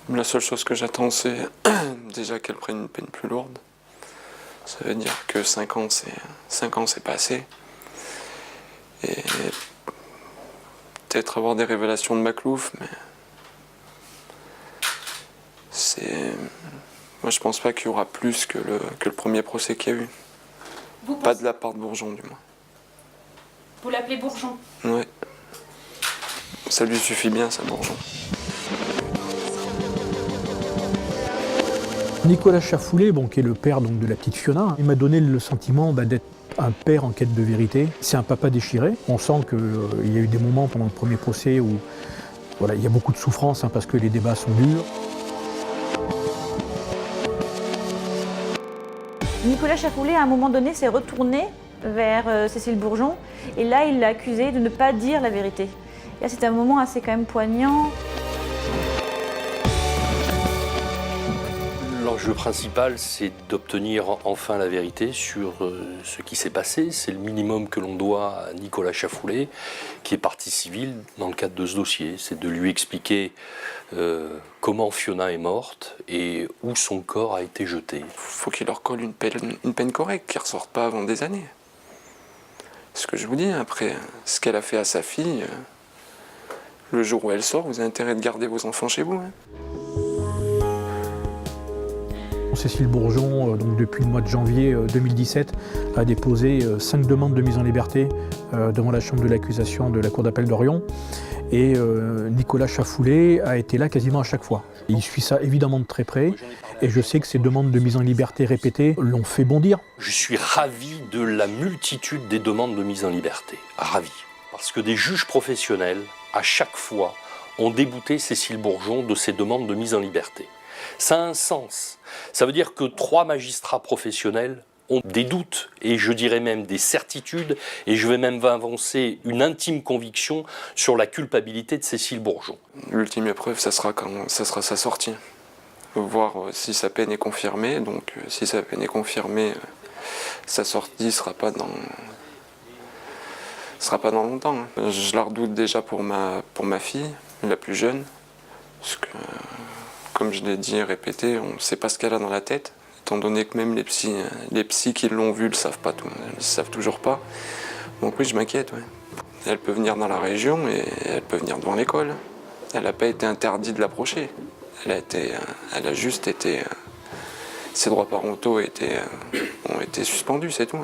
La seule chose que j'attends, c'est déjà qu'elle prenne une peine plus lourde. Ça veut dire que 5 ans, c'est pas assez. Et peut-être avoir des révélations de Maclouf, mais moi, je pense pas qu'il y aura plus que le premier procès qu'il y a eu. Pas de la part de Bourgeon, du moins. Vous l'appelez Bourgeon? Ouais. Ça lui suffit bien, ça, Bourgeon. Nicolas Chafoulé, qui est le père donc, de la petite Fiona, il m'a donné le sentiment d'être un père en quête de vérité. C'est un papa déchiré. On sent qu'il y a eu des moments pendant le premier procès où il y a beaucoup de souffrance parce que les débats sont durs. Nicolas Chafoulé, à un moment donné, s'est retourné vers Cécile Bourgeon et là, il l'a accusée de ne pas dire la vérité. Et là, c'est un moment assez quand même poignant. L'enjeu principal, c'est d'obtenir enfin la vérité sur ce qui s'est passé. C'est le minimum que l'on doit à Nicolas Chafoulé, qui est partie civile dans le cadre de ce dossier. C'est de lui expliquer comment Fiona est morte et où son corps a été jeté. Faut qu'il leur colle une peine correcte, qu'ils ne ressortent pas avant des années. Ce que je vous dis, après, ce qu'elle a fait à sa fille, le jour où elle sort, vous avez intérêt de garder vos enfants chez vous. Hein. Cécile Bourgeon, donc depuis le mois de janvier 2017, a déposé 5 demandes de mise en liberté devant la chambre de l'accusation de la Cour d'appel d'Orion. Et Nicolas Chafoulé a été là quasiment à chaque fois. Il suit ça évidemment de très près. Et je sais que ces demandes de mise en liberté répétées l'ont fait bondir. Je suis ravi de la multitude des demandes de mise en liberté. Ravi. Parce que des juges professionnels, à chaque fois, ont débouté Cécile Bourgeon de ces demandes de mise en liberté. Ça a un sens. Ça veut dire que 3 magistrats professionnels ont des doutes, et je dirais même des certitudes, et je vais même avancer une intime conviction sur la culpabilité de Cécile Bourgeon. L'ultime épreuve, ça sera sa sortie. Voir si sa peine est confirmée. Donc si sa peine est confirmée, sa sortie sera pas dans longtemps. Hein. Je la redoute déjà pour ma fille, la plus jeune, parce que comme je l'ai dit et répété, on ne sait pas ce qu'elle a dans la tête, étant donné que même les psys qui l'ont vue ne le savent pas tout, ils ne savent toujours pas. Donc oui, je m'inquiète. Ouais. Elle peut venir dans la région et elle peut venir devant l'école. Elle n'a pas été interdite de l'approcher. Elle a juste été... ses droits parentaux ont été suspendus, c'est tout.